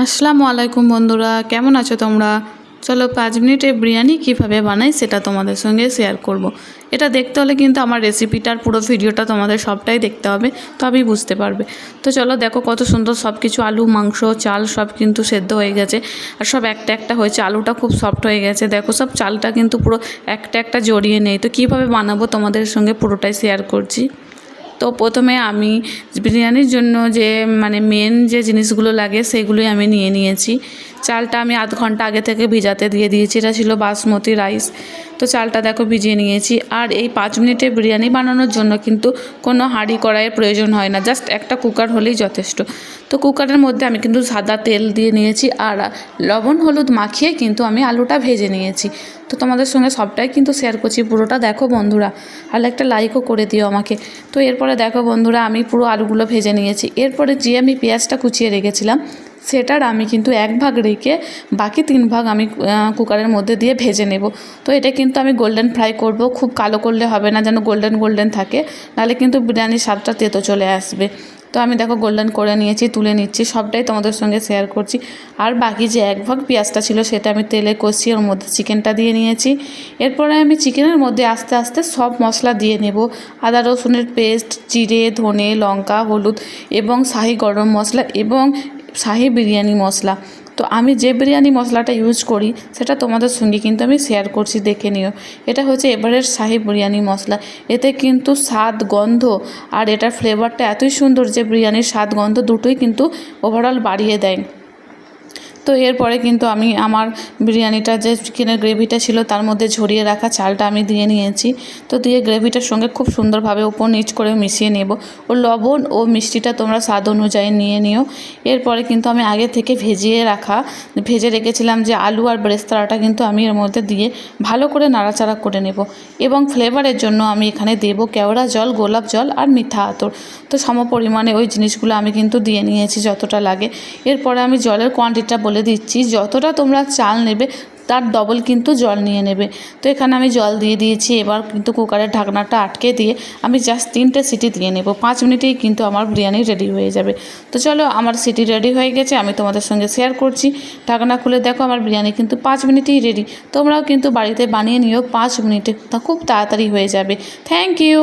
আসসালামু আলাইকুম বন্ধুরা, কেমন আছো তোমরা? চলো 5 মিনিটে বিরিয়ানি কিভাবে বানাই সেটা তোমাদের সঙ্গে শেয়ার করব। এটা দেখতে হলে কিন্তু আমার রেসিপিটার পুরো ভিডিওটা তোমাদের সবটাই দেখতে হবে, তবেই বুঝতে পারবে। তো চলো দেখো কত সুন্দর সব কিছু, আলু, মাংস, চাল সব কিন্তু সেদ্ধ হয়ে গেছে আর সব একটা একটা হয়েছে। আলুটা খুব সফট হয়ে গেছে, দেখো সব চালটা কিন্তু পুরো একটা একটা জড়িয়ে নেই। তো কীভাবে বানাবো তোমাদের সঙ্গে পুরোটাই শেয়ার করছি। তো প্রথমে আমি বিরিয়ানির জন্য যে মেন যে জিনিসগুলো লাগে সেগুলোই আমি নিয়ে নিয়েছি। চালটা আমি আধ ঘন্টা আগে থেকে ভিজাতে দিয়ে দিয়েছি, এটা ছিল বাসমতি রাইস। তো চালটা দেখো ভিজিয়ে নিয়েছি। আর এই 5 মিনিটে বিরিয়ানি বানানোর জন্য কিন্তু কোনো হাঁড়ি কড়াইয়ের প্রয়োজন হয় না, জাস্ট একটা কুকার হলেই যথেষ্ট। তো কুকারের মধ্যে আমি কিন্তু সাদা তেল দিয়ে নিয়েছি আর লবণ হলুদ মাখিয়ে কিন্তু আমি আলুটা ভেজে নিয়েছি। তো তোমাদের সঙ্গে সবটাই কিন্তু শেয়ার করছি, পুরোটা দেখো বন্ধুরা, আর একটা লাইকও করে দিও আমাকে। তো এরপরে দেখো বন্ধুরা, আমি পুরো আলুগুলো ভেজে নিয়েছি। এরপরে যে আমি পেঁয়াজটা কুচিয়ে রেখেছিলাম সেটার আমি কিন্তু 1 ভাগ রেখে বাকি 3 ভাগ আমি কুকারের মধ্যে দিয়ে ভেজে নেব। তো এটা কিন্তু আমি গোল্ডেন ফ্রাই করব, খুব কালো করলে হবে না, যেন গোল্ডেন গোল্ডেন থাকে, নাহলে কিন্তু বিরিয়ানির স্বাদটা তেতো চলে আসবে। তো আমি দেখো গোল্ডেন করে নিয়েছি, তুলে নিচ্ছি, সবটাই তোমাদের সঙ্গে শেয়ার করছি। আর বাকি যে 1 ভাগ পেঁয়াজটা ছিল সেটা আমি তেলে কষিয়ে ওর মধ্যে চিকেনটা দিয়ে নিয়েছি। এরপরে আমি চিকেনের মধ্যে আস্তে আস্তে সব মশলা দিয়ে নেব। আদা রসুনের পেস্ট, জিরে, ধনে, লঙ্কা, হলুদ এবং শাহি গরম মশলা এবং শাহি বিরিয়ানি মশলা। তো আমি যে বিরিয়ানি মশলাটা ইউজ করি সেটা তোমাদের সঙ্গে কিন্তু আমি শেয়ার করছি, দেখে নিও। এটা হচ্ছে এভারেস্ট শাহি বিরিয়ানি মশলা। এতে কিন্তু স্বাদ, গন্ধ আর এটার ফ্লেভারটা এতই সুন্দর যে বিরিয়ানির স্বাদ গন্ধ দুটোই কিন্তু ওভারঅল বাড়িয়ে দেয়। তো এরপরে কিন্তু আমি আমার বিরিয়ানিটা যে চিকেনের গ্রেভিটা ছিল তার মধ্যে ঝরিয়ে রাখা চালটা আমি দিয়ে নিয়েছি। তো দিয়ে গ্রেভিটার সঙ্গে খুব সুন্দরভাবে ওপর নিচ করে মিশিয়ে নেব। ও লবণ ও মিষ্টিটা তোমরা স্বাদ অনুযায়ী নিয়ে নিও। এরপরে কিন্তু আমি আগে থেকে ভেজে রেখেছিলাম যে আলু আর বেরেস্তাটা কিন্তু আমি এর মধ্যে দিয়ে ভালো করে নাড়াচাড়া করে নেব। এবং ফ্লেভারের জন্য আমি এখানে দেব কেওড়া জল, গোলাপ জল আর মিঠা আতর। তো সমপরিমাণে ওই জিনিসগুলো আমি কিন্তু দিয়ে নিয়েছি যতটা লাগে। এরপরে আমি জলের কোয়ান্টিটিটা বলে দিচ্ছি, যতটা তোমরা চাল নেবে তার ডবল কিন্তু জল নিয়ে নেবে। তো এখানে আমি জল দিয়ে দিয়েছি। এবার কিন্তু কুকারের ঢাকনাটা আটকে দিয়ে আমি জাস্ট 3টে সিটি দিয়ে নেব। 5 মিনিটেই কিন্তু আমার বিরিয়ানি রেডি হয়ে যাবে। তো চলো, আমার সিটি রেডি হয়ে গেছে, আমি তোমাদের সঙ্গে শেয়ার করছি। ঢাকনা খুলে দেখো আমার বিরিয়ানি কিন্তু 5 মিনিটেই রেডি। তোমরাও কিন্তু বাড়িতে বানিয়ে নিও 5 মিনিটে, তা খুব তাড়াতাড়ি হয়ে যাবে। Thank you.